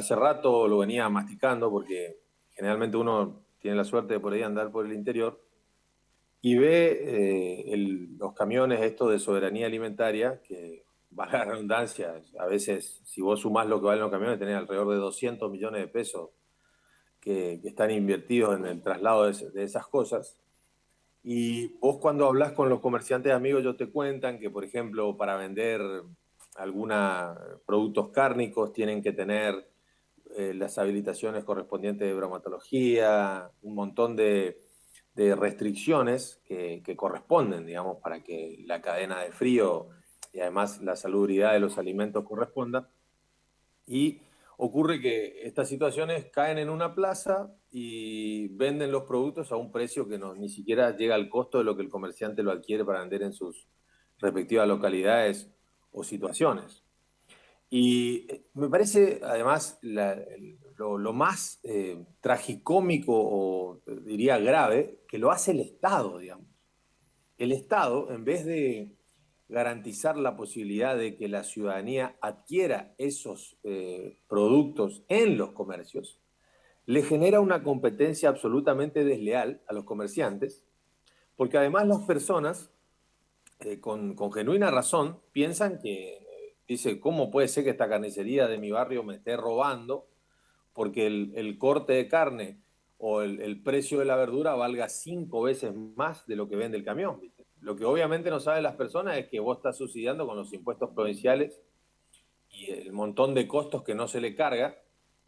hace rato lo venía masticando porque generalmente uno tiene la suerte de por ahí andar por el interior y ve los camiones estos de soberanía alimentaria, que valga la redundancia, a veces si vos sumás lo que valen los camiones tenés alrededor de 200 millones de pesos que están invertidos en el traslado de esas cosas. Y vos cuando hablas con los comerciantes amigos, ellos te cuentan que, por ejemplo, para vender algunos productos cárnicos tienen que tener las habilitaciones correspondientes de bromatología, un montón de restricciones que corresponden, digamos, para que la cadena de frío y además la salubridad de los alimentos corresponda. Y ocurre que estas situaciones caen en una plaza y venden los productos a un precio que no, ni siquiera llega al costo de lo que el comerciante lo adquiere para vender en sus respectivas localidades o situaciones. Y me parece, además, lo más tragicómico o diría grave, que lo hace el Estado, digamos. El Estado, en vez de garantizar la posibilidad de que la ciudadanía adquiera esos productos en los comercios, le genera una competencia absolutamente desleal a los comerciantes, porque además las personas, con genuina razón, piensan que, dice, ¿cómo puede ser que esta carnicería de mi barrio me esté robando? Porque el corte de carne o el precio de la verdura valga 5 veces más de lo que vende el camión, ¿viste? Lo que obviamente no saben las personas es que vos estás subsidiando con los impuestos provinciales y el montón de costos que no se le carga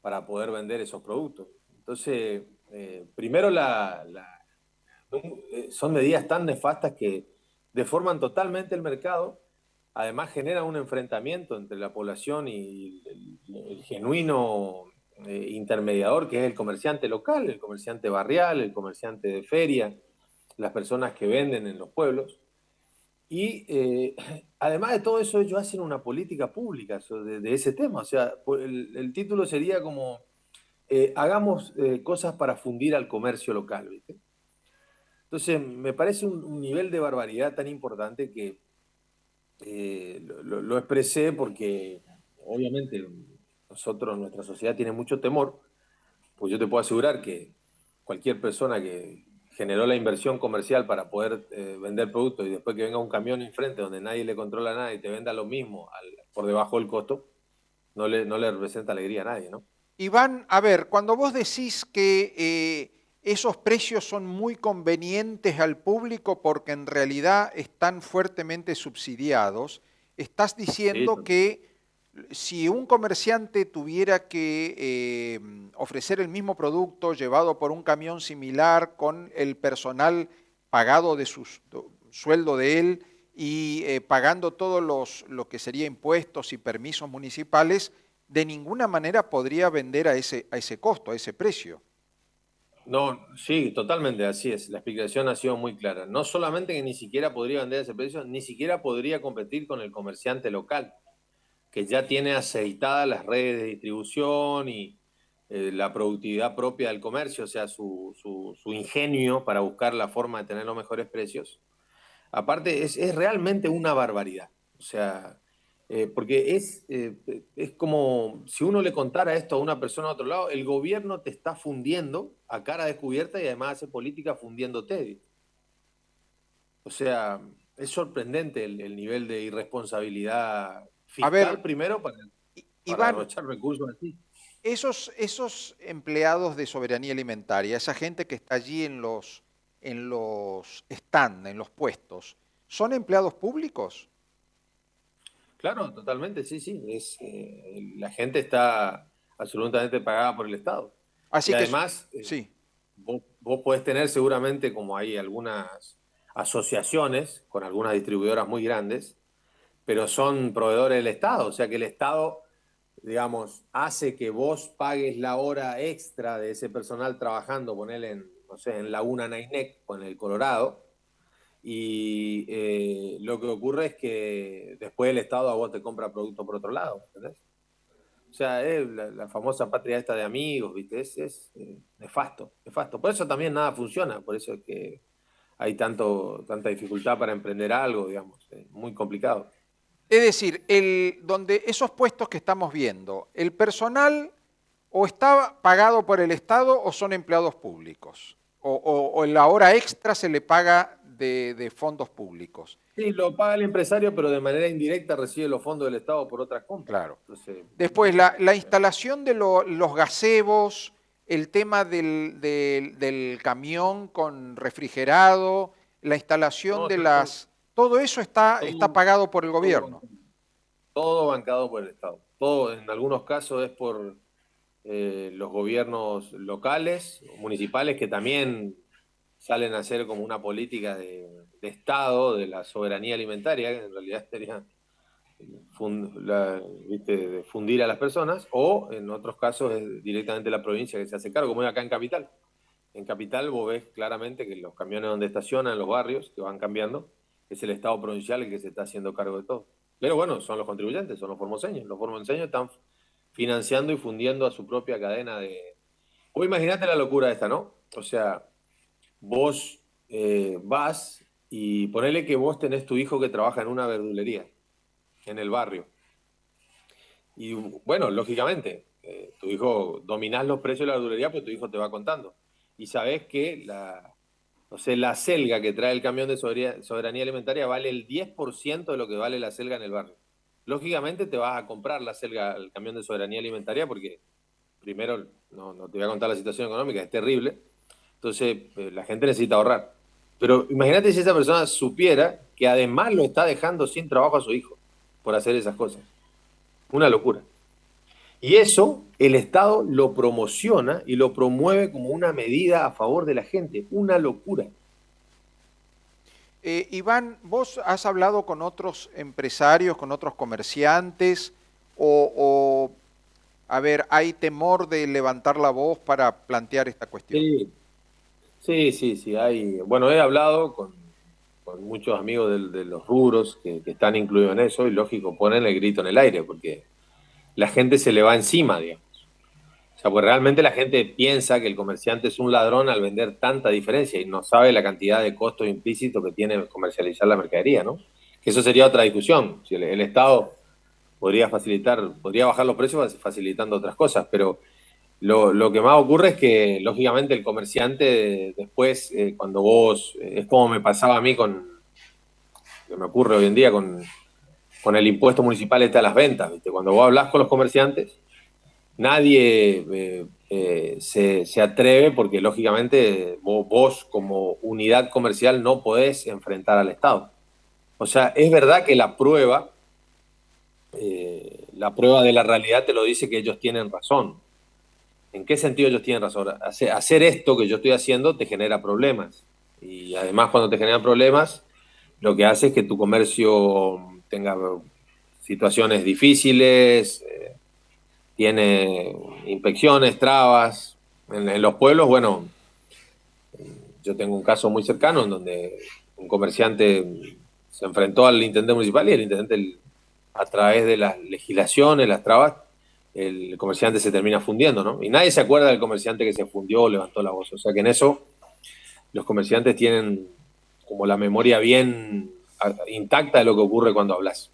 para poder vender esos productos. Entonces, primero son medidas tan nefastas que deforman totalmente el mercado, además generan un enfrentamiento entre la población y el genuino intermediador, que es el comerciante local, el comerciante barrial, el comerciante de feria, las personas que venden en los pueblos. Y además de todo eso, ellos hacen una política pública de ese tema. O sea, el título sería como, hagamos cosas para fundir al comercio local, ¿viste? Entonces, me parece un nivel de barbaridad tan importante que lo expresé porque obviamente nosotros, nuestra sociedad tiene mucho temor, pues yo te puedo asegurar que cualquier persona que generó la inversión comercial para poder vender productos y después que venga un camión enfrente donde nadie le controla nada y te venda lo mismo por debajo del costo, no le representa alegría a nadie, ¿no? Iván, a ver, cuando vos decís que esos precios son muy convenientes al público porque en realidad están fuertemente subsidiados, estás Sí, diciendo que si un comerciante tuviera que ofrecer el mismo producto llevado por un camión similar con el personal pagado de su sueldo de él y pagando todos lo que sería impuestos y permisos municipales, de ninguna manera podría vender a ese costo, a ese precio. no, sí, totalmente, así es. La explicación ha sido muy clara. No solamente que ni siquiera podría vender a ese precio, ni siquiera podría competir con el comerciante local, que ya tiene aceitadas las redes de distribución y la productividad propia del comercio, o sea, su ingenio para buscar la forma de tener los mejores precios. Aparte, es realmente una barbaridad. O sea, porque es como si uno le contara esto a una persona a otro lado, el gobierno te está fundiendo a cara descubierta y además hace política fundiéndote. O sea, es sorprendente el nivel de irresponsabilidad A ver, fiscal, primero, para Iván, derrochar recursos así. esos empleados de soberanía alimentaria, esa gente que está allí en los stand, en los puestos, ¿son empleados públicos? Claro, totalmente, sí, sí. La gente está absolutamente pagada por el Estado. Y Así que, además, sí. vos podés tener seguramente, como hay algunas asociaciones con algunas distribuidoras muy grandes, pero son proveedores del Estado. O sea que el Estado, digamos, hace que vos pagues la hora extra de ese personal trabajando, ponele en, no sé, en Laguna Nainec o en el Colorado, y lo que ocurre es que después el Estado a vos te compra producto por otro lado, ¿entendés? O sea, es la famosa patria esta de amigos, ¿viste? Es nefasto, nefasto. Por eso también nada funciona, por eso es que hay tanta dificultad para emprender algo, digamos, es muy complicado. Es decir, donde esos puestos que estamos viendo, el personal o está pagado por el Estado o son empleados públicos, o la hora extra se le paga de fondos públicos. Sí, lo paga el empresario, pero de manera indirecta recibe los fondos del Estado por otras compras. Claro. Entonces, Después, la instalación de los gazebos, el tema del camión con refrigerado, la instalación no, de las... Todo eso está todo, pagado por el todo, gobierno. todo bancado por el Estado. Todo, en algunos casos es por los gobiernos locales, municipales, que también salen a hacer como una política de Estado, de la soberanía alimentaria, que en realidad sería ¿viste? De fundir a las personas, o en otros casos es directamente la provincia que se hace cargo, como es acá en Capital. En Capital vos ves claramente que los camiones donde estacionan, los barrios, que van cambiando, es el Estado provincial el que se está haciendo cargo de todo. Pero bueno, son los contribuyentes, son los formoseños. Los formoseños están financiando y fundiendo a su propia cadena de... Vos imaginate la locura esta, ¿no? O sea, vos vas y ponele que vos tenés tu hijo que trabaja en una verdulería, en el barrio. Y bueno, lógicamente, tu hijo, dominás los precios de la verdulería, pues tu hijo te va contando. Y sabés que o sea, la selga que trae el camión de soberanía alimentaria vale el 10% de lo que vale la selga en el barrio. Lógicamente te vas a comprar la selga, el camión de soberanía alimentaria, porque primero, no te voy a contar la situación económica, es terrible. Entonces, la gente necesita ahorrar. Pero imagínate si esa persona supiera que además lo está dejando sin trabajo a su hijo por hacer esas cosas. Una locura. Y eso el Estado lo promociona y lo promueve como una medida a favor de la gente. Una locura. Iván, ¿vos has hablado con otros empresarios, con otros comerciantes, a ver, hay temor de levantar la voz para plantear esta cuestión? Sí, sí. Hay, bueno, he hablado con muchos amigos de los rubros que están incluidos en eso y lógico, ponen el grito en el aire porque la gente se le va encima, digamos. O sea, pues realmente la gente piensa que el comerciante es un ladrón al vender tanta diferencia y no sabe la cantidad de costos implícitos que tiene comercializar la mercadería, ¿no? Que eso sería otra discusión. Si el Estado podría bajar los precios facilitando otras cosas, pero lo que más ocurre es que, lógicamente, el comerciante después, cuando vos, es como me pasaba a mí que me ocurre hoy en día con el impuesto municipal este a las ventas, ¿viste? Cuando vos hablas con los comerciantes, nadie se atreve porque lógicamente vos como unidad comercial no podés enfrentar al Estado. O sea, es verdad que la prueba de la realidad te lo dice que ellos tienen razón. ¿En qué sentido ellos tienen razón? Hacer esto que yo estoy haciendo te genera problemas. Y además cuando te generan problemas, lo que hace es que tu comercio tenga situaciones difíciles, tiene inspecciones, trabas. En los pueblos, bueno, yo tengo un caso muy cercano en donde un comerciante se enfrentó al intendente municipal y el intendente, a través de las legislaciones, las trabas, el comerciante se termina fundiendo, ¿no? Y nadie se acuerda del comerciante que se fundió o levantó la voz. O sea que en eso los comerciantes tienen como la memoria bien intacta de lo que ocurre cuando hablas.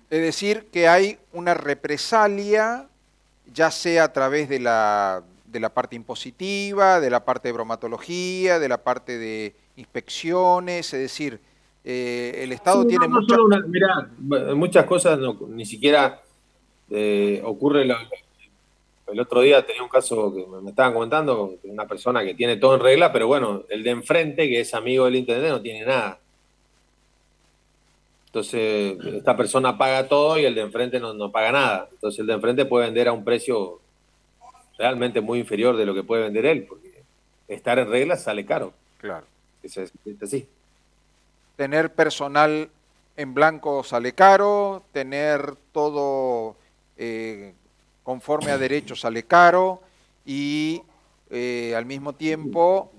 Es decir, que hay una represalia, ya sea a través de la parte impositiva, de la parte de bromatología, de la parte de inspecciones, es decir, el Sí, Estado tiene no mucha... solo una, mirá, muchas cosas ni siquiera ocurre. El otro día tenía un caso que me estaban comentando, de una persona que tiene todo en regla, pero bueno, el de enfrente, que es amigo del intendente, no tiene nada. Entonces, esta persona paga todo y el de enfrente no paga nada. Entonces, el de enfrente puede vender a un precio realmente muy inferior de lo que puede vender él, porque estar en regla sale caro. Claro. Es así. Tener personal en blanco sale caro, tener todo eh, conforme a derecho sale caro y al mismo tiempo,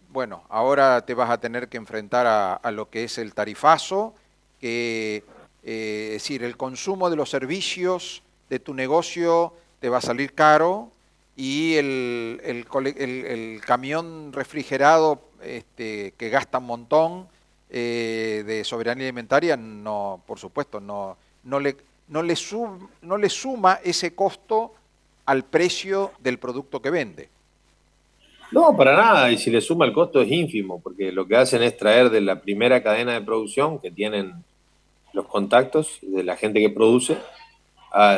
bueno, ahora te vas a tener que enfrentar a lo que es el tarifazo, que es decir, el consumo de los servicios de tu negocio te va a salir caro y el camión refrigerado que gasta un montón de soberanía alimentaria, no, por supuesto, no, no le suma ese costo al precio del producto que vende. No, para nada, y si le suma el costo es ínfimo, porque lo que hacen es traer de la primera cadena de producción que tienen los contactos de la gente que produce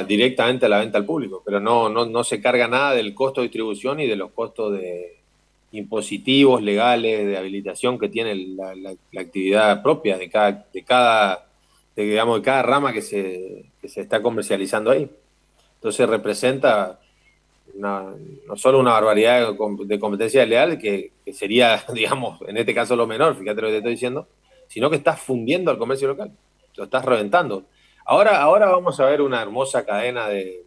directamente a la venta al público, pero no se carga nada del costo de distribución y de los costos de impositivos, legales, de habilitación que tiene la actividad propia digamos, de cada rama que se está comercializando ahí. Entonces representa no solo una barbaridad de competencia desleal, que sería, digamos, en este caso lo menor, fíjate lo que te estoy diciendo, sino que estás fundiendo al comercio local, lo estás reventando. Ahora vamos a ver una hermosa cadena de,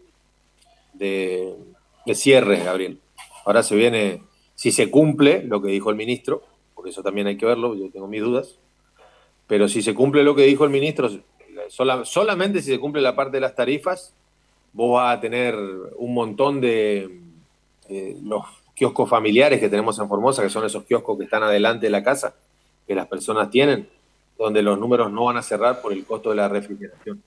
de cierres, Gabriel. Ahora se viene, si se cumple lo que dijo el ministro, porque eso también hay que verlo, yo tengo mis dudas, pero si se cumple lo que dijo el ministro, solamente si se cumple la parte de las tarifas, vos vas a tener un montón de los kioscos familiares que tenemos en Formosa, que son esos kioscos que están adelante de la casa, que las personas tienen, donde los números no van a cerrar por el costo de la refrigeración.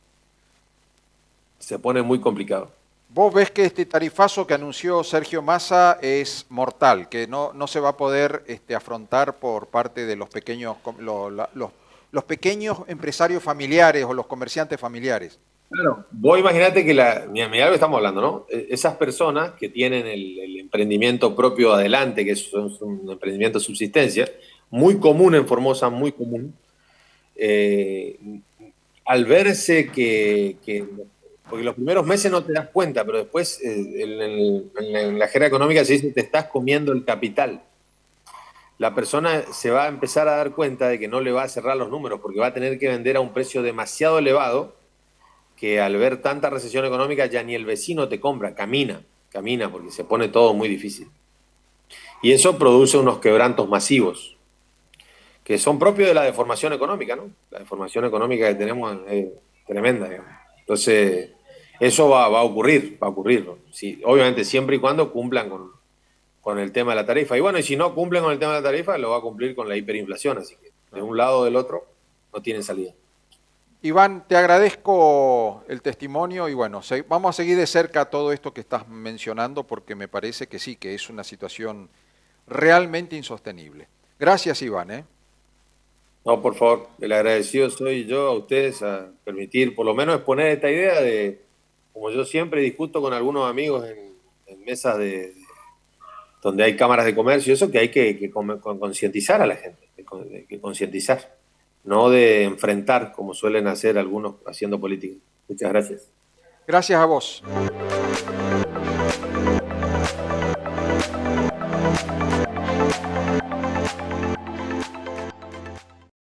Se pone muy complicado. ¿Vos ves que este tarifazo que anunció Sergio Massa es mortal, que no se va a poder afrontar por parte de los pequeños, los pequeños empresarios familiares o los comerciantes familiares? Claro. Vos imaginate que mira lo que estamos hablando, ¿no? Esas personas que tienen el emprendimiento propio adelante, que es un emprendimiento de subsistencia, muy común en Formosa, muy común, eh, al verse porque los primeros meses no te das cuenta, pero después en la jerga económica se dice te estás comiendo el capital. La persona se va a empezar a dar cuenta de que no le va a cerrar los números porque va a tener que vender a un precio demasiado elevado, que al ver tanta recesión económica ya ni el vecino te compra, camina porque se pone todo muy difícil. Y eso produce unos quebrantos masivos, que son propios de la deformación económica, ¿no? La deformación económica que tenemos es tremenda, digamos. Entonces, eso va a ocurrir, ¿no? Sí, obviamente siempre y cuando cumplan con el tema de la tarifa. Y bueno, y si no cumplen con el tema de la tarifa, lo va a cumplir con la hiperinflación, así que de un lado o del otro no tienen salida. Iván, te agradezco el testimonio y bueno, vamos a seguir de cerca todo esto que estás mencionando porque me parece que sí, que es una situación realmente insostenible. Gracias, Iván. No, por favor, el agradecido soy yo a ustedes a permitir por lo menos exponer esta idea de, como yo siempre discuto con algunos amigos en mesas donde hay cámaras de comercio, eso que hay que concientizar a la gente, que concientizar, no de enfrentar como suelen hacer algunos haciendo política. Muchas gracias. Gracias a vos.